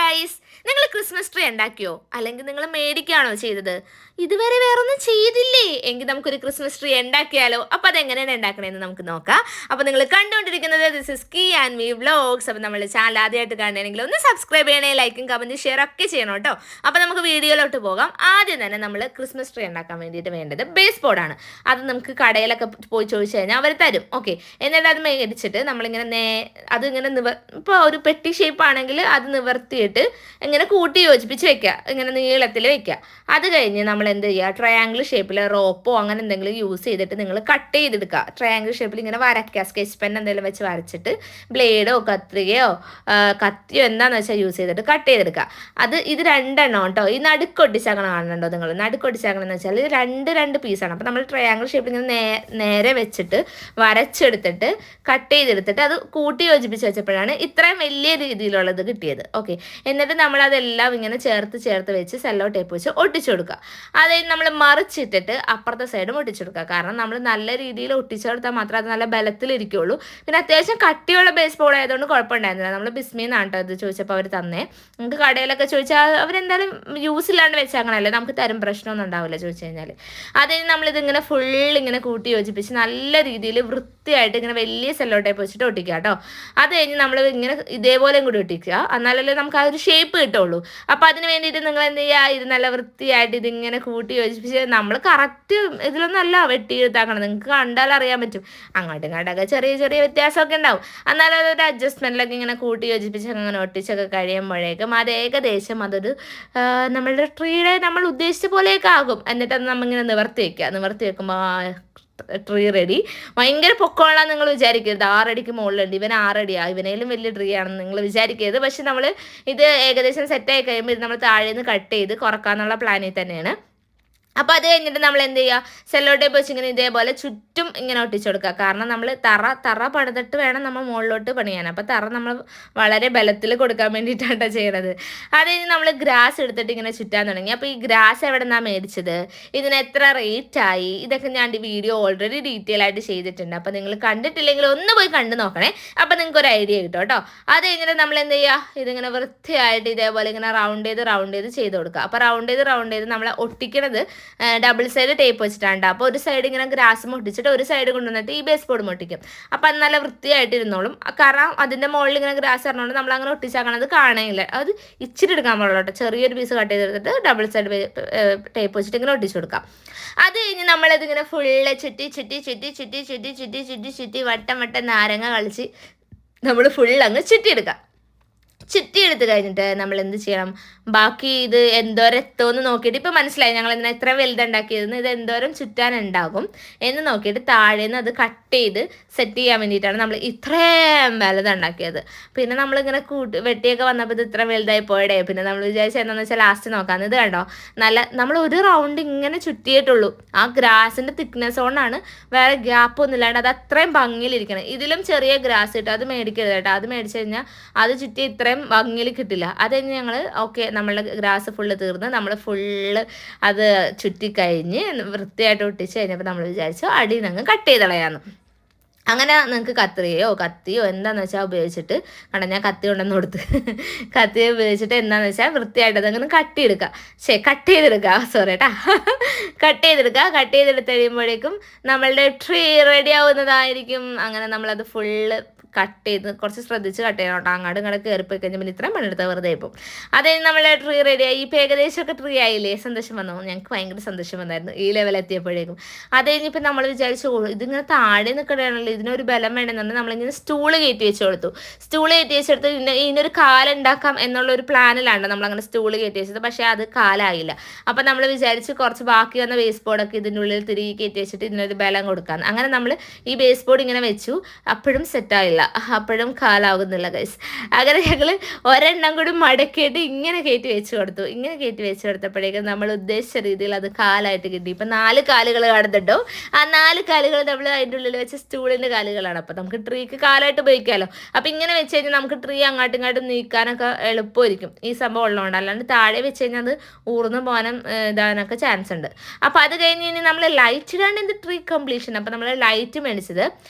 Guys, നിങ്ങൾ Christmas tree ഉണ്ടാക്കിയോ? അല്ലെങ്കിൽ നിങ്ങൾ മേടിക്കുകയാണോ ചെയ്തത്? ഇതുവരെ വേറൊന്നും ചെയ്തില്ലേ? എങ്കിൽ നമുക്കൊരു ക്രിസ്മസ് ട്രീ ഉണ്ടാക്കിയാലോ? അപ്പോൾ അതെങ്ങനെയാണ് ഉണ്ടാക്കണേന്ന് നമുക്ക് നോക്കാം. അപ്പോൾ നിങ്ങൾ കണ്ടുകൊണ്ടിരിക്കുന്നത് this is key and me vlogs. അപ്പോൾ നമ്മൾ ചാനൽ ആദ്യമായിട്ട് കാണണമെങ്കിൽ ഒന്ന് സബ്സ്ക്രൈബ് ചെയ്യണേ, ലൈക്കും കമൻറ്റും ഷെയർ ഒക്കെ ചെയ്യണം കേട്ടോ. അപ്പോൾ നമുക്ക് വീഡിയോയിലോട്ട് പോകാം. ആദ്യം തന്നെ നമ്മൾ ക്രിസ്മസ് ട്രീ ഉണ്ടാക്കാൻ വേണ്ടിയിട്ട് വേണ്ടത് ബേസ് ബോർഡാണ്. അത് നമുക്ക് കടയിലൊക്കെ പോയി ചോദിച്ചു കഴിഞ്ഞാൽ അവർ തരും. ഓക്കെ, എന്നിട്ട് അത് മേടിച്ചിട്ട് നമ്മളിങ്ങനെ അതിങ്ങനെ ഇപ്പോൾ ഒരു പെട്ടി ഷേപ്പ് ആണെങ്കിൽ അത് നിവർത്തിയിട്ട് ഇങ്ങനെ കൂട്ടി യോജിപ്പിച്ച് വെക്കുക, ഇങ്ങനെ നീളത്തിൽ വെക്കുക. അത് കഴിഞ്ഞ് നമ്മൾ എന്ത് ചെയ്യുക, ട്രയാങ്കിൾ ഷേപ്പിൽ റോപ്പോ അങ്ങനെ എന്തെങ്കിലും യൂസ് ചെയ്തിട്ട് നിങ്ങൾ കട്ട് ചെയ്തെടുക്കുക. ട്രയാങ്കിൾ ഷേപ്പിൽ ഇങ്ങനെ വരയ്ക്കുക, സ്കെച്ച് പെൻ എന്തെങ്കിലും വെച്ച് വരച്ചിട്ട് ബ്ലേഡോ കത്രികയോ കത്തിയോ എന്താണെന്ന് വെച്ചാൽ യൂസ് ചെയ്തിട്ട് കട്ട് ചെയ്തെടുക്കുക. ഇത് രണ്ടെണ്ണം കേട്ടോ. ഈ നടുക്കൊട്ടിച്ചാക്കണം കാണുന്നുണ്ടോ നിങ്ങൾ? നടുക്കൊട്ടിച്ചാക്കണം എന്ന് വെച്ചാൽ രണ്ട് പീസാണ്. അപ്പോൾ നമ്മൾ ട്രയാങ്കിൾ ഷേപ്പിൽ ഇങ്ങനെ നേരെ വെച്ചിട്ട് വരച്ചെടുത്തിട്ട് കട്ട് ചെയ്തെടുത്തിട്ട് അത് കൂട്ടി യോജിപ്പിച്ച് വെച്ചപ്പോഴാണ് ഇത്രയും വലിയ രീതിയിലുള്ളത് കിട്ടിയത്. ഓക്കെ, എന്നിട്ട് നമ്മളതെല്ലാം ഇങ്ങനെ ചേർത്ത് വെച്ച് സെല്ലോ ടേപ്പ് വെച്ച് ഒട്ടിച്ചു കൊടുക്കുക. അതായത് നമ്മൾ മറിച്ചിട്ടിട്ട് അപ്പുറത്തെ സൈഡും ഒട്ടിച്ചു കൊടുക്കുക. കാരണം നമ്മൾ നല്ല രീതിയിൽ ഒട്ടിച്ചു കൊടുത്താൽ മാത്രമേ അത് നല്ല ബലത്തിലിരിക്കുള്ളൂ. പിന്നെ അത്യാവശ്യം കട്ടിയുള്ള ബേസ് ബോർഡ് ആയതുകൊണ്ട് കുഴപ്പമുണ്ടായിരുന്നില്ല. നമ്മൾ ബിസ്മിന്നാണ് കേട്ടോ ഇത് ചോദിച്ചപ്പോൾ അവർ തന്നേ. നമുക്ക് കടയിലൊക്കെ ചോദിച്ചാൽ അവരെന്തായാലും യൂസ് ഇല്ലാണ്ട് വെച്ചാങ്ങണല്ലേ, നമുക്ക് തരും, പ്രശ്നമൊന്നും ഉണ്ടാവില്ല ചോദിച്ചു കഴിഞ്ഞാൽ. അതിന് നമ്മളിതിങ്ങനെ ഇങ്ങനെ കൂട്ടി യോജിപ്പിച്ച് നല്ല രീതിയിൽ വൃത്തിയായിട്ട് ഇങ്ങനെ വലിയ സെല്ലോ ടേപ്പ് വെച്ചിട്ട് ഒട്ടിക്കുക കേട്ടോ. അത് കഴിഞ്ഞ് നമ്മൾ ഇങ്ങനെ ഇതേപോലെ കൂടി ഒട്ടിക്കുക, എന്നാലല്ലേ നമുക്ക് ആ ഒരു ഷേപ്പ് കിട്ടുള്ളൂ. അപ്പോൾ അതിന് വേണ്ടിയിട്ട് നിങ്ങൾ എന്ത് ചെയ്യുക, ഇത് നല്ല വൃത്തിയായിട്ട് ഇതിങ്ങനെ കൂട്ടി യോജിപ്പിച്ച് നമ്മൾ കറക്റ്റ് ഇതിലൊന്നും അല്ല വെട്ടിയെടുത്താക്കണം. നിങ്ങൾക്ക് കണ്ടാൽ അറിയാൻ പറ്റും, അങ്ങോട്ടും ഇങ്ങോട്ടൊക്കെ ചെറിയ വ്യത്യാസമൊക്കെ ഉണ്ടാവും. എന്നാലും അതൊരു അഡ്ജസ്റ്റ്മെൻറ്റിലൊക്കെ ഇങ്ങനെ കൂട്ടി യോജിപ്പിച്ച് അങ്ങനെ ഒട്ടിച്ചൊക്കെ കഴിയുമ്പോഴേക്കും അത് ഏകദേശം അതൊരു നമ്മളുടെ ട്രീയുടെ നമ്മൾ ഉദ്ദേശിച്ച പോലെയൊക്കെ ആകും. എന്നിട്ട് അത് നമ്മളിങ്ങനെ നിവർത്തി വെക്കുമ്പോൾ ട്രീ റെഡി. ഭയങ്കര പൊക്കമുള്ളതെന്ന് നിങ്ങൾ വിചാരിക്കരുത്. 6 അടിക്ക് മുകളിലുണ്ട്, ഇവൻ 6 അടിയാണ്, ഇവനേലും വലിയ ട്രീ ആണെന്ന് നിങ്ങൾ വിചാരിക്കരുത്. പക്ഷെ നമ്മൾ ഇത് ഏകദേശം സെറ്റായി കഴിയുമ്പോൾ ഇത് നമ്മൾ താഴെ നിന്ന് കട്ട് ചെയ്ത് കുറക്കാന്നുള്ള പ്ലാനിൽ തന്നെയാണ്. അപ്പോൾ അത് കഴിഞ്ഞിട്ട് നമ്മൾ എന്ത് ചെയ്യുക, സെല്ലോ ടേപ്പ് വെച്ച് ഇങ്ങനെ ഇതേപോലെ ചുറ്റും ഇങ്ങനെ ഒട്ടിച്ചു കൊടുക്കുക. കാരണം നമ്മൾ തറ പണിതിട്ട് വേണം നമ്മൾ മുകളിലോട്ട് പണിയാൻ. അപ്പോൾ തറ നമ്മൾ വളരെ ബലത്തിൽ കൊടുക്കാൻ വേണ്ടിയിട്ടാണ് ചെയ്യണത്. അത് കഴിഞ്ഞ് നമ്മൾ ഗ്രാസ് എടുത്തിട്ട് ഇങ്ങനെ ചുറ്റാൻ തുടങ്ങി. അപ്പോൾ ഈ ഗ്രാസ് എവിടെ നിന്നാണ് മേടിച്ചത്, ഇതിന് എത്ര റേറ്റായി, ഇതൊക്കെ ഞാൻ ഈ വീഡിയോ ഓൾറെഡി ഡീറ്റെയിൽ ആയിട്ട് ചെയ്തിട്ടുണ്ട്. അപ്പോൾ നിങ്ങൾ കണ്ടിട്ടില്ലെങ്കിൽ ഒന്ന് പോയി കണ്ടു നോക്കണേ, അപ്പോൾ നിങ്ങൾക്ക് ഒരു ഐഡിയ കിട്ടും കേട്ടോ. അത് കഴിഞ്ഞിട്ട് നമ്മൾ എന്ത് ചെയ്യുക, ഇതിങ്ങനെ വൃത്തിയായിട്ട് ഇതേപോലെ ഇങ്ങനെ റൗണ്ട് ചെയ്ത് ചെയ്ത് കൊടുക്കുക. അപ്പോൾ റൗണ്ട് ചെയ്ത് നമ്മൾ ഒട്ടിക്കണത് ഡബിൾ സൈഡ് ടേപ്പ് വെച്ചിട്ടാണ്. അപ്പോൾ ഒരു സൈഡ് ഇങ്ങനെ ഗ്രാസ് ഒട്ടിച്ചിട്ട് ഒരു സൈഡ് കൊണ്ടുവന്നിട്ട് ഈ ബേസ് ബോർഡ് ഒട്ടിക്കും. അപ്പോൾ അത് നല്ല വൃത്തിയായിട്ട് ഇരുന്നോളും. കാരണം അതിൻ്റെ മുകളിൽ ഇങ്ങനെ ഗ്രാസ് ഇറങ്ങുകൊണ്ട് നമ്മൾ അങ്ങനെ ഒട്ടിച്ചാക്കണത് കാണുന്നില്ല. അത് ഇച്ചിരി എടുക്കാൻ പാടുള്ളൂ കേട്ടോ. ചെറിയൊരു പീസ് കട്ട് ചെയ്തെടുത്തിട്ട് ഡബിൾ സൈഡ് ടേപ്പ് വെച്ചിട്ട് ഇങ്ങനെ ഒട്ടിച്ചു കൊടുക്കാം. അത് കഴിഞ്ഞ് നമ്മളതിങ്ങനെ ഫുള്ള് ചുറ്റി വട്ടം നാരങ്ങ കളിച്ച് നമ്മൾ ഫുള്ളങ്ങ് ചുറ്റിയെടുത്ത് കഴിഞ്ഞിട്ട് നമ്മൾ എന്ത് ചെയ്യണം, ബാക്കി ഇത് എന്തോരം എത്തുമെന്ന് നോക്കിയിട്ട്, ഇപ്പോൾ മനസ്സിലായി ഞങ്ങൾ എന്തിനാ ഇത്ര വലുതുണ്ടാക്കിയതെന്ന്, ഇത് എന്തോരം ചുറ്റാനുണ്ടാകും എന്ന് നോക്കിയിട്ട് താഴേന്ന് അത് കട്ട് ചെയ്ത് സെറ്റ് ചെയ്യാൻ വേണ്ടിയിട്ടാണ് നമ്മൾ ഇത്രയും വലുതുണ്ടാക്കിയത്. പിന്നെ നമ്മളിങ്ങനെ വെട്ടിയൊക്കെ വന്നപ്പോൾ ഇത് ഇത്ര വലുതായി പോയടേ. പിന്നെ നമ്മൾ വിചാരിച്ചത് എന്താണെന്ന് വെച്ചാൽ ലാസ്റ്റ് നോക്കാമെന്ന്. ഇത് കണ്ടോ, നമ്മൾ ഒരു റൗണ്ട് ഇങ്ങനെ ചുറ്റിയിട്ടുള്ളൂ. ആ ഗ്രാസിൻ്റെ തിക്നെസ് കൊണ്ടാണ്, വേറെ ഗ്യാപ്പൊന്നും ഇല്ലാണ്ട് അത് അത്രയും ഭംഗിയിലിരിക്കണം. ഇതിലും ചെറിയ ഗ്രാസ് കിട്ടും, അത് മേടിക്കരുത് കേട്ടോ. അത് മേടിച്ച് കഴിഞ്ഞാൽ അത് ചുറ്റി ഇത്രയും ഭംഗിയിൽ കിട്ടില്ല. അത് കഴിഞ്ഞ് ഞങ്ങൾ നമ്മളുടെ ഗ്രാസ് ഫുള്ള് തീർന്ന് നമ്മൾ ഫുള്ള് അത് ചുറ്റിക്കഴിഞ്ഞ് വൃത്തിയായിട്ട് ഒട്ടിച്ച് കഴിഞ്ഞപ്പോൾ നമ്മൾ വിചാരിച്ചു അടിയിൽ നിന്ന് കട്ട് ചെയ്ത് കളയാമെന്ന്. അങ്ങനെ നിങ്ങൾക്ക് കത്തിയോ എന്താണെന്ന് വെച്ചാൽ ഉപയോഗിച്ചിട്ട്, കണ്ട ഞാൻ കത്തി കൊണ്ടുവന്ന് കൊടുത്ത്, കത്തി ഉപയോഗിച്ചിട്ട് എന്താണെന്ന് വെച്ചാൽ വൃത്തിയായിട്ട് അതങ്ങനെ കട്ട് ചെയ്തെടുക്കുക കട്ട് ചെയ്തെടുത്ത് കഴിയുമ്പോഴേക്കും നമ്മളുടെ ട്രീ റെഡി ആവുന്നതായിരിക്കും. അങ്ങനെ നമ്മളത് ഫുള്ള് കട്ട് ചെയ്ത് കുറച്ച് ശ്രദ്ധിച്ച് കട്ട് ചെയ്യണം കേട്ടോ. അങ്ങോട്ടും ഇങ്ങോട്ട് കയറിപ്പോയി കഴിഞ്ഞാൽ പിന്നെ ഇത്രയും പണിയെടുത്താൽ വെറുതെ ഇപ്പം. അത് നമ്മളെ ട്രീ റെഡിയായി. ഇപ്പോൾ ഏകദേശമൊക്കെ ട്രീ ആയില്ലേ, സന്തോഷം വന്നു. ഞങ്ങൾക്ക് ഭയങ്കര സന്തോഷം വന്നായിരുന്നു ഈ ലെവലെത്തിയപ്പോഴേക്കും. അത് കഴിഞ്ഞിപ്പോൾ നമ്മൾ വിചാരിച്ചു ഇതിങ്ങനെ താഴെ നിൽക്കണമല്ലോ, ഇതിനൊരു ബലം വേണമെന്നുണ്ടെങ്കിൽ നമ്മളിങ്ങനെ സ്റ്റൂള് കയറ്റി വെച്ച് കൊടുത്തു. ഇതിനൊരു കാലുണ്ടാക്കാം എന്നുള്ളൊരു പ്ലാനിലാണ് നമ്മളങ്ങനെ സ്റ്റൂള് കയറ്റി വെച്ചത്. പക്ഷേ അത് കാലായില്ല. അപ്പം നമ്മൾ വിചാരിച്ച് കുറച്ച് ബാക്കി വന്ന ബേസ് ബോർഡൊക്കെ ഇതിൻ്റെ ഉള്ളിൽ തിരികെ കയറ്റി വെച്ചിട്ട് ഇതിനൊരു ബലം കൊടുക്കാം. അങ്ങനെ നമ്മൾ ഈ ബേസ് ബോർഡ് ഇങ്ങനെ വെച്ചു. അപ്പോഴും സെറ്റായില്ല, അപ്പോഴും കാലാവുന്നില്ല ഗൈസ്. അങ്ങനെ ഞങ്ങൾ ഒരെണ്ണം കൂടി മടക്കിയിട്ട് ഇങ്ങനെ കയറ്റി വെച്ച് കൊടുത്തപ്പോഴേക്കും നമ്മൾ ഉദ്ദേശിച്ച രീതിയിൽ അത് കാലായിട്ട് കിട്ടി. ഇപ്പം 4 കാലുകൾ കാണുന്നുണ്ടോ? ആ 4 കാലുകൾ നമ്മൾ അതിൻ്റെ ഉള്ളിൽ വെച്ച സ്റ്റൂളിൻ്റെ കാലുകളാണ്. അപ്പോൾ നമുക്ക് ട്രീക്ക് കാലായിട്ട് ഉപയോഗിക്കാമല്ലോ. അപ്പോൾ ഇങ്ങനെ വെച്ച് കഴിഞ്ഞാൽ നമുക്ക് ട്രീ അങ്ങോട്ടും ഇങ്ങോട്ടും നീക്കാനൊക്കെ എളുപ്പമായിരിക്കും ഈ സംഭവം ഉള്ളതുകൊണ്ട്. അല്ലാണ്ട് താഴെ വെച്ച് കഴിഞ്ഞാൽ അത് ഊർന്ന് പോകാനും ഇടാനൊക്കെ ചാൻസ് ഉണ്ട്. അപ്പോൾ അത് കഴിഞ്ഞ് ഇനി നമ്മൾ ലൈറ്റ് ഇടാണ്ട് ട്രീ കംപ്ലീഷൻ. അപ്പോൾ നമ്മൾ ലൈറ്റ് മേടിച്ചത്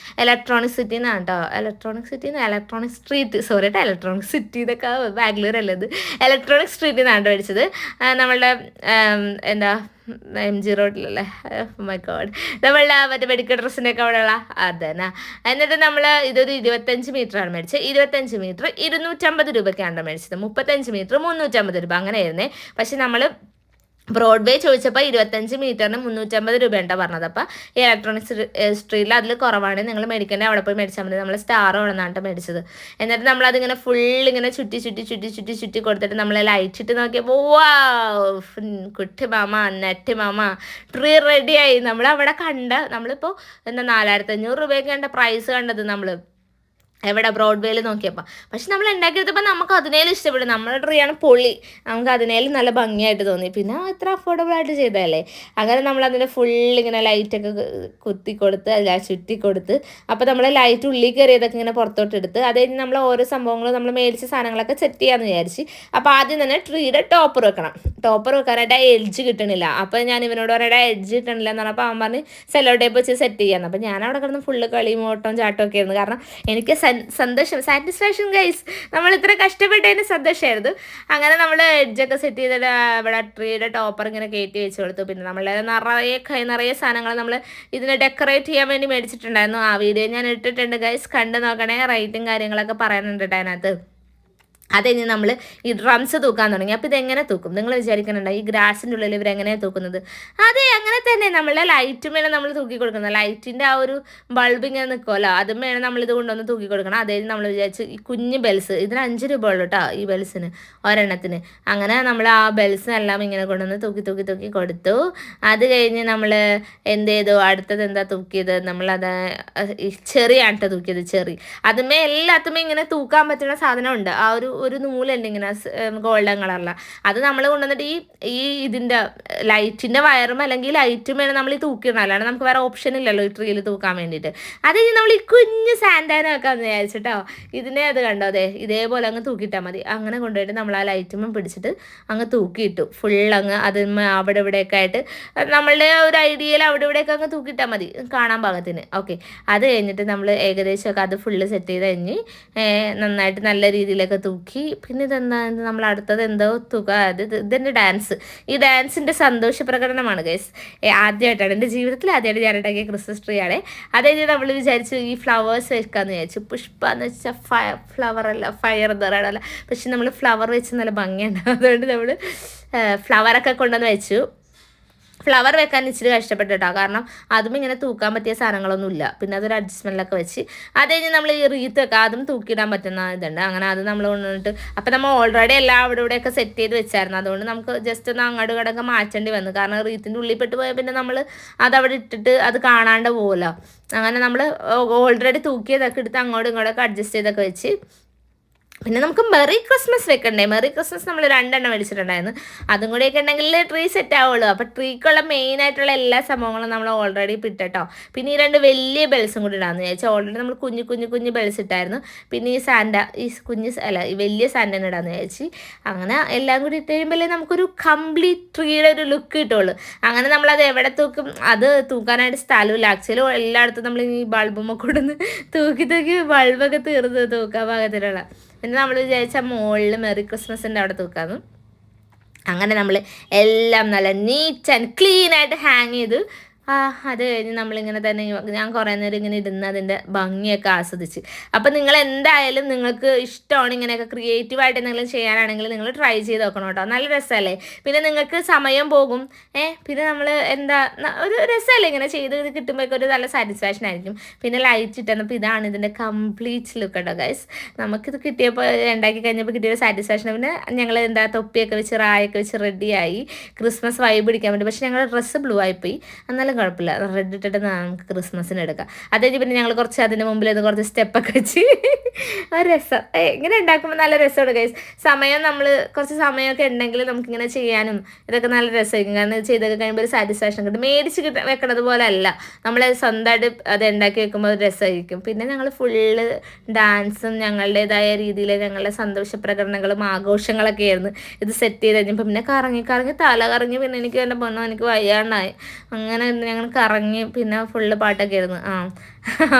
ഇലക്ട്രോണിക് സിറ്റിന്നാണ് കേട്ടോ. Electronic city electronic street, sorry കേട്ടോ, ഇലക്ട്രോണിക് സിറ്റി ഇതൊക്കെ ബാംഗ്ലൂർ അല്ലത്, ഇലക്ട്രോണിക് സ്ട്രീറ്റിൽ നിന്നാണ് മേടിച്ചത്. നമ്മളുടെ എന്താ MG റോഡിലല്ലേ, മൈ ഗോഡ്, നമ്മളുടെ മറ്റേ മെഡിക്കൽ ഡ്രസ്സിൻ്റെ ഒക്കെ അവിടെയുള്ള അതന്നെ. എന്നിട്ട് നമ്മൾ ഇതൊരു 25 മീറ്ററാണ് മേടിച്ചത്. 25 മീറ്റർ 250 രൂപയ്ക്കാണ് മേടിച്ചത്. 35 മീറ്റർ 350 രൂപ അങ്ങനെയായിരുന്നേ. പക്ഷെ നമ്മൾ ബ്രോഡ്വേ ചോദിച്ചപ്പോൾ 25 മീറ്ററിന് 350 രൂപയുണ്ടോ പറഞ്ഞത്. അപ്പോൾ ഈ ഇലക്ട്രോണിക്സ് സ്ട്രീറ്റിൽ അതിൽ കുറവാണ്, നിങ്ങൾ മേടിക്കേണ്ട അവിടെ പോയി മേടിച്ചാൽ മതി. നമ്മൾ സ്റ്റാർ വേണമെന്നാണ് മേടിച്ചത്. എന്നിട്ട് നമ്മളതിങ്ങനെ ഇങ്ങനെ ചുറ്റി ചുറ്റി ചുറ്റി ചുറ്റി ചുറ്റി കൊടുത്തിട്ട് നമ്മൾ ലൈറ്റ് ഇട്ട് നോക്കിയപ്പോൾ കുട്ടി മാമ നെറ്റ് മാമ ട്രീ റെഡിയായി. നമ്മളവിടെ നമ്മളിപ്പോൾ എന്താ 4500 രൂപയൊക്കെ കണ്ട പ്രൈസ് കണ്ടത് നമ്മൾ എവിടെ ബ്രോഡ്വേയിൽ നോക്കിയപ്പോൾ. പക്ഷെ നമ്മൾ ഉണ്ടാക്കിയെടുത്തപ്പോൾ നമുക്ക് അതിനേലും ഇഷ്ടപ്പെടും. നമ്മുടെ ട്രീയാണ് പൊളി, നമുക്ക് അതിനേലും നല്ല ഭംഗിയായിട്ട് തോന്നി. പിന്നെ ഇത്ര അഫോർഡബിൾ ആയിട്ട് ചെയ്തതല്ലേ. അങ്ങനെ നമ്മൾ അതിൻ്റെ ഇങ്ങനെ ലൈറ്റൊക്കെ കുത്തി കൊടുത്ത് ചുറ്റി കൊടുത്ത്, അപ്പോൾ നമ്മൾ ലൈറ്റ് ഉള്ളിൽ കയറിയതൊക്കെ ഇങ്ങനെ പുറത്തോട്ട് എടുത്ത് അത് കഴിഞ്ഞ് നമ്മൾ ഓരോ സംഭവങ്ങളും നമ്മൾ മേടിച്ച സാധനങ്ങളൊക്കെ സെറ്റ് ചെയ്യാമെന്ന് വിചാരിച്ച്. അപ്പോൾ ആദ്യം തന്നെ ട്രീയുടെ ടോപ്പർ വെക്കണം. ടോപ്പർ വെക്കാനായിട്ട് ആ എഡ്ജ് കിട്ടണില്ല. അപ്പോൾ ഞാൻ ഇവനോട് പറയട്ടെ എഡ്ജ് കിട്ടണില്ല എന്ന് പറഞ്ഞപ്പോൾ അവൻ പറഞ്ഞ് സെല്ലോ ടേപ്പ് വെച്ച് സെറ്റ് ചെയ്യാമെന്ന്. അപ്പോൾ ഞാൻ അവിടെ കിടന്ന് കളിയും ഓട്ടവും ചാട്ടവും ഒക്കെ ആയിരുന്നു. കാരണം എനിക്ക് സന്തോഷം, സാറ്റിസ്ഫാക്ഷൻ ഗൈസ്, നമ്മൾ ഇത്ര കഷ്ടപ്പെട്ടതിന് സന്തോഷമായിരുന്നു. അങ്ങനെ നമ്മൾ എഡ്ജൊക്കെ സെറ്റ് ചെയ്തിട്ട് ഇവിടെ ട്രീയുടെ ടോപ്പർ ഇങ്ങനെ കയറ്റി വെച്ച് കൊടുത്തു. പിന്നെ നമ്മൾ നിറയെ സാധനങ്ങൾ നമ്മൾ ഇതിനെ ഡെക്കറേറ്റ് ചെയ്യാൻ വേണ്ടി മേടിച്ചിട്ടുണ്ടായിരുന്നു. ആ വീഡിയോ ഞാൻ ഇട്ടിട്ടുണ്ട് ഗൈസ്, കണ്ടു നോക്കണേ. റേറ്റും കാര്യങ്ങളൊക്കെ പറയാനുണ്ട് അതിനകത്ത്. അത് കഴിഞ്ഞ് നമ്മൾ ഈ ഡ്രംസ് തൂക്കാൻ തുടങ്ങി. അപ്പോൾ ഇതെങ്ങനെ തൂക്കും നിങ്ങൾ വിചാരിക്കുന്നുണ്ടോ? ഈ ഗ്രാസിൻ്റെ ഉള്ളിൽ ഇവരെങ്ങനെയാണ് തൂക്കുന്നത്? അതെ, അങ്ങനെ തന്നെ നമ്മളുടെ ലൈറ്റും വേണം നമ്മൾ തൂക്കി കൊടുക്കുന്നത്. ലൈറ്റിൻ്റെ ആ ഒരു ബൾബ് ഇങ്ങനെ നിൽക്കുമല്ലോ, അതും വേണം നമ്മളിത് കൊണ്ടുവന്ന് തൂക്കി കൊടുക്കണം. അത് കഴിഞ്ഞ് നമ്മൾ വിചാരിച്ച് ഈ കുഞ്ഞ് ബെൽസ്, ഇതിന് 5 രൂപ ഉള്ളൂ കേട്ടോ ഈ ബെൽസിന്, ഒരെണ്ണത്തിന്. അങ്ങനെ നമ്മൾ ആ ബെൽസിനെല്ലാം ഇങ്ങനെ കൊണ്ടുവന്ന് തൂക്കി തൂക്കി തൂക്കി കൊടുത്തു. അത് കഴിഞ്ഞ് നമ്മൾ എന്ത് ചെയ്തു, അടുത്തത് എന്താ തൂക്കിയത്, നമ്മളത് ഈ ചെറിയാണ് കേട്ടോ തൂക്കിയത്. ചെറി അതുമേ എല്ലാത്തുമേ ഇങ്ങനെ തൂക്കാൻ പറ്റുന്ന സാധനമുണ്ട്. ആ ഒരു നൂലുണ്ട് ഇങ്ങനെ ഗോൾഡൻ കളറില. അത് നമ്മൾ കൊണ്ടുവന്നിട്ട് ഈ ഇതിൻ്റെ ലൈറ്റിൻ്റെ വയറും അല്ലെങ്കിൽ ലൈറ്റും വേണം നമ്മൾ ഈ തൂക്കിയിടണം. അല്ലാണ്ട് നമുക്ക് വേറെ ഓപ്ഷൻ ഇല്ലല്ലോ ഈ ട്രീയിൽ തൂക്കാൻ വേണ്ടിയിട്ട്. അത് നമ്മൾ ഈ കുഞ്ഞ് സാൻഡാന വെക്കാമെന്ന് വിചാരിച്ചിട്ടോ. ഇതിനെ അത് കണ്ടോ, അതെ ഇതേപോലെ അങ്ങ് തൂക്കിയിട്ടാൽ മതി. അങ്ങനെ കൊണ്ടുപോയിട്ട് നമ്മൾ ആ ലൈറ്റും പിടിച്ചിട്ട് അങ്ങ് തൂക്കിയിട്ടു. അങ്ങ് അത് അവിടെ ഇവിടെയൊക്കെ ആയിട്ട് നമ്മളുടെ ഒരു ഐഡിയയിൽ അവിടെ ഇവിടെയൊക്കെ അങ്ങ് തൂക്കിയിട്ടാൽ മതി കാണാൻ പാകത്തിന്. ഓക്കെ, അത് കഴിഞ്ഞിട്ട് നമ്മൾ ഏകദേശമൊക്കെ അത് സെറ്റ് ചെയ്ത് കഴിഞ്ഞ് നന്നായിട്ട് നല്ല രീതിയിലൊക്കെ തൂക്കി. പിന്നെ ഇതെന്താ, നമ്മൾ അടുത്തത് എന്തോ തുക, ഇതെൻ്റെ ഡാൻസ്. ഈ ഡാൻസിൻ്റെ സന്തോഷ പ്രകടനമാണ് ഗൈസ്. ആദ്യമായിട്ടാണ് എൻ്റെ ജീവിതത്തിൽ ആദ്യമായിട്ട് ഞാൻ ഉണ്ടാക്കിയ ക്രിസ്മസ് ട്രീ ആണ്. അതായത് നമ്മൾ വിചാരിച്ചു ഈ ഫ്ലവേഴ്സ് വെക്കാമെന്ന് വിചാരിച്ചു. പുഷ്പ എന്ന് വെച്ചാൽ ഫ്ലവർ അല്ല, ഫയർ എന്ന് പറയാനല്ല. പക്ഷെ നമ്മൾ ഫ്ലവർ വെച്ച് നല്ല ഭംഗിയുണ്ട്. അതുകൊണ്ട് നമ്മൾ ഫ്ലവറൊക്കെ കൊണ്ടുവന്ന് വെച്ചു. ഫ്ലവർ വെക്കാൻ ഇച്ചിരി കഷ്ടപ്പെട്ടു കേട്ടോ, കാരണം അതും ഇങ്ങനെ തൂക്കാൻ പറ്റിയ സാധനങ്ങളൊന്നുമില്ല. പിന്നെ അതൊരു അഡ്ജസ്റ്റ്മെൻറ്റിലൊക്കെ വെച്ച് അത് കഴിഞ്ഞ് നമ്മൾ ഈ റീത്ത് വെക്കുക, അതും തൂക്കിയിടാൻ പറ്റുന്ന ഇതുണ്ട്. അങ്ങനെ അത് നമ്മൾ കൊണ്ടുവന്നിട്ട് അപ്പോൾ നമ്മൾ ഓൾറെഡി എല്ലാം അവിടെ ഇവിടെയൊക്കെ സെറ്റ് ചെയ്ത് വെച്ചായിരുന്നു. അതുകൊണ്ട് നമുക്ക് ജസ്റ്റ് ഒന്ന് അങ്ങോട്ട് കിടക്കെ മാറ്റേണ്ടി വന്നു. കാരണം റീത്തിൻ്റെ ഉള്ളിൽ പെട്ട് പോയാൽ പിന്നെ നമ്മൾ അതവിടെ ഇട്ടിട്ട് അത് കാണാണ്ട് പോകുമല്ലോ. അങ്ങനെ നമ്മൾ ഓൾറെഡി തൂക്കിയതൊക്കെ എടുത്ത് അങ്ങോട്ടും ഇങ്ങോട്ടൊക്കെ അഡ്ജസ്റ്റ് ചെയ്തൊക്കെ വെച്ച് പിന്നെ നമുക്ക് മെറി ക്രിസ്മസ് വെക്കണ്ടേ. മെറി ക്രിസ്മസ് നമ്മൾ 2 എണ്ണം മേടിച്ചിട്ടുണ്ടായിരുന്നു. അതും കൂടെയൊക്കെ ഉണ്ടെങ്കിൽ ട്രീ സെറ്റ് ആവുള്ളൂ. അപ്പോൾ ട്രീക്കുള്ള മെയിനായിട്ടുള്ള എല്ലാ സംഭവങ്ങളും നമ്മൾ ഓൾറെഡി ഇട്ടോ. പിന്നെ ഈ 2 വലിയ ബെൽസും കൂടി ഇടാമെന്ന് വിചാരിച്ചാൽ ഓൾറെഡി നമ്മൾ കുഞ്ഞു ബെൽസ് ഇട്ടായിരുന്നു. പിന്നെ ഈ വലിയ സാൻഡന് ഇടാമെന്ന് വിചാരിച്ച്. അങ്ങനെ എല്ലാം കൂടി ഇട്ട് കഴിയുമ്പോഴേ നമുക്കൊരു കംപ്ലീറ്റ് ട്രീയുടെ ഒരു ലുക്ക് കിട്ടുള്ളൂ. അങ്ങനെ നമ്മളത് എവിടെ തൂക്കും, അത് തൂക്കാനായിട്ട് സ്ഥലമില്ല. ആക്ച്വലി എല്ലായിടത്തും നമ്മൾ ഈ ബൾബുമ്മ കൊണ്ടുവന്ന് തൂക്കി ബൾബൊക്കെ തീർന്ന് തൂക്കാൻ പാകത്തിലുള്ള. പിന്നെ നമ്മൾ വിചാരിച്ചാൽ മുകളിൽ മെറി ക്രിസ്മസിൻ്റെ അവിടെ തൂക്കാമെന്ന്. അങ്ങനെ നമ്മൾ എല്ലാം നല്ല നീറ്റ് ആൻഡ് ക്ലീൻ ആയിട്ട് ഹാങ് ചെയ്ത് അത് കഴിഞ്ഞ് നമ്മളിങ്ങനെ തന്നെ ഞാൻ കുറേ നേരം ഇങ്ങനെ ഇരുന്ന് അതിൻ്റെ ഭംഗിയൊക്കെ ആസ്വദിച്ച്. അപ്പോൾ നിങ്ങൾ എന്തായാലും നിങ്ങൾക്ക് ഇഷ്ടമാണ് ഇങ്ങനെയൊക്കെ ക്രിയേറ്റീവായിട്ട് എന്തെങ്കിലും ചെയ്യാനാണെങ്കിൽ നിങ്ങൾ ട്രൈ ചെയ്ത് നോക്കണം കേട്ടോ. നല്ല രസമല്ലേ. പിന്നെ നിങ്ങൾക്ക് സമയം പോകും. പിന്നെ നമ്മൾ ഒരു രസമല്ലേ ഇങ്ങനെ ചെയ്ത് കിട്ടുമ്പോഴേക്കും ഒരു നല്ല സാറ്റിസ്ഫാക്ഷൻ ആയിരിക്കും. പിന്നെ ലൈറ്റ് ഇട്ടപ്പോൾ ഇതാണ് ഇതിൻ്റെ കംപ്ലീറ്റ് ലുക്ക് കേട്ടോ ഗൈസ്. നമുക്കിത് കിട്ടിയപ്പോൾ ഉണ്ടാക്കി കഴിഞ്ഞപ്പോൾ കിട്ടിയൊരു സാറ്റിസ്ഫാക്ഷൻ. പിന്നെ ഞങ്ങൾ തൊപ്പിയൊക്കെ വെച്ച് റായൊക്കെ വെച്ച് റെഡിയായി ക്രിസ്മസ് വൈബ് പിടിക്കാൻ വേണ്ടി. പക്ഷേ ഞങ്ങളുടെ ഡ്രസ്സ് ബ്ലൂ ആയിപ്പോയി. എന്നാലും കുഴപ്പമില്ല, റെഡ് ഇട്ടിട്ട് നമുക്ക് ക്രിസ്മസിന് എടുക്കാം. അത് കഴിഞ്ഞ് പിന്നെ ഞങ്ങൾ കുറച്ച് അതിന് മുമ്പിൽ കുറച്ച് സ്റ്റെപ്പൊക്കെ വെച്ച് രസം ഇങ്ങനെ ഉണ്ടാക്കുമ്പോൾ നല്ല രസമാണ് ഗൈസ്. നമ്മൾ കുറച്ച് സമയമൊക്കെ ഉണ്ടെങ്കിൽ നമുക്കിങ്ങനെ ചെയ്യാനും ഇതൊക്കെ നല്ല രസമായിരിക്കും. കാരണം ചെയ്തൊക്കെ കഴിയുമ്പോൾ ഒരു സാറ്റിസ്ഫാക്ഷൻ കിട്ടും. മേടിച്ച് വെക്കണത് പോലെ അല്ല, നമ്മൾ സ്വന്തമായിട്ട് അത് ഉണ്ടാക്കി വെക്കുമ്പോൾ ഒരു രസമായിരിക്കും. പിന്നെ ഞങ്ങൾ ഫുള്ള് ഡാൻസും ഞങ്ങളുടേതായ രീതിയിൽ ഞങ്ങളുടെ സന്തോഷ പ്രകടനങ്ങളും ആഘോഷങ്ങളൊക്കെ ആയിരുന്നു ഇത് സെറ്റ് ചെയ്ത് കഴിഞ്ഞപ്പോൾ. പിന്നെ കറങ്ങി തല കറങ്ങി. പിന്നെ എനിക്ക് എൻ്റെ പൊന്നോ എനിക്ക് വയ്യാണ്ടായി. അങ്ങനെ ഞങ്ങൾ കറങ്ങി പിന്നെ ഫുള്ള് പാട്ടൊക്കെ ആയിരുന്നു.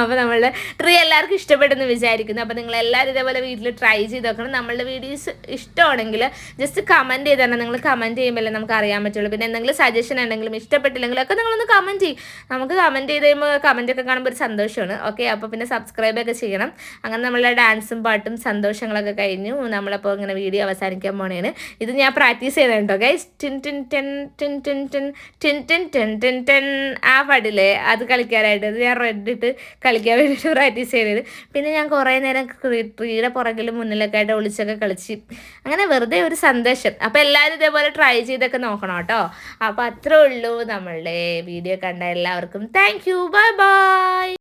അപ്പോൾ നമ്മളുടെ ട്രീ എല്ലാവർക്കും ഇഷ്ടപ്പെട്ടെന്ന് വിചാരിക്കുന്നു. അപ്പോൾ നിങ്ങൾ എല്ലാവരും ഇതേപോലെ വീട്ടിൽ ട്രൈ ചെയ്ത് നോക്കണം. നമ്മളുടെ വീഡിയോസ് ഇഷ്ടമാണെങ്കിൽ ജസ്റ്റ് കമൻറ്റ് ചെയ്ത് തന്നെ. നിങ്ങൾ കമൻറ്റ് ചെയ്യുമ്പോഴല്ലേ നമുക്ക് അറിയാൻ പറ്റുള്ളൂ. പിന്നെ എന്തെങ്കിലും സജഷൻ ഉണ്ടെങ്കിലും ഇഷ്ടപ്പെട്ടില്ലെങ്കിലും ഒക്കെ നിങ്ങളൊന്ന് കമൻറ്റ് ചെയ്യും. നമുക്ക് കമൻറ്റ് ചെയ്ത് കഴിയുമ്പോൾ കമൻറ്റൊക്കെ കാണുമ്പോൾ ഒരു സന്തോഷമാണ്. ഓക്കെ, അപ്പോൾ പിന്നെ സബ്സ്ക്രൈബൊക്കെ ചെയ്യണം. അങ്ങനെ നമ്മളുടെ ഡാൻസും പാട്ടും സന്തോഷങ്ങളൊക്കെ കഴിഞ്ഞു. നമ്മളപ്പോൾ ഇങ്ങനെ വീഡിയോ അവസാനിക്കാൻ പോണേന്. ഇത് ഞാൻ പ്രാക്ടീസ് ചെയ്തിട്ടുണ്ടോ guys? Tin tin ten tin tin ten tin tin ten tin ten ആ പാടില്ലേ, അത് കളിക്കാനായിട്ട് അത് ഞാൻ റെഡ് ഇട്ട് കളിക്കാൻ വേണ്ടിയിട്ട് പ്രാക്ടീസ് ചെയ്തത്. പിന്നെ ഞാൻ കുറേ നേരം ട്രീയുടെ പുറകിലും മുന്നിലൊക്കെ ആയിട്ട് ഒളിച്ചൊക്കെ കളിച്ച് അങ്ങനെ വെറുതെ ഒരു സന്തോഷം. അപ്പോൾ എല്ലാവരും ഇതേപോലെ ട്രൈ ചെയ്തൊക്കെ നോക്കണം കേട്ടോ. അപ്പോൾ അത്രേ ഉള്ളൂ. നമ്മളുടെ വീഡിയോ കണ്ട എല്ലാവർക്കും താങ്ക് യു. Bye bye.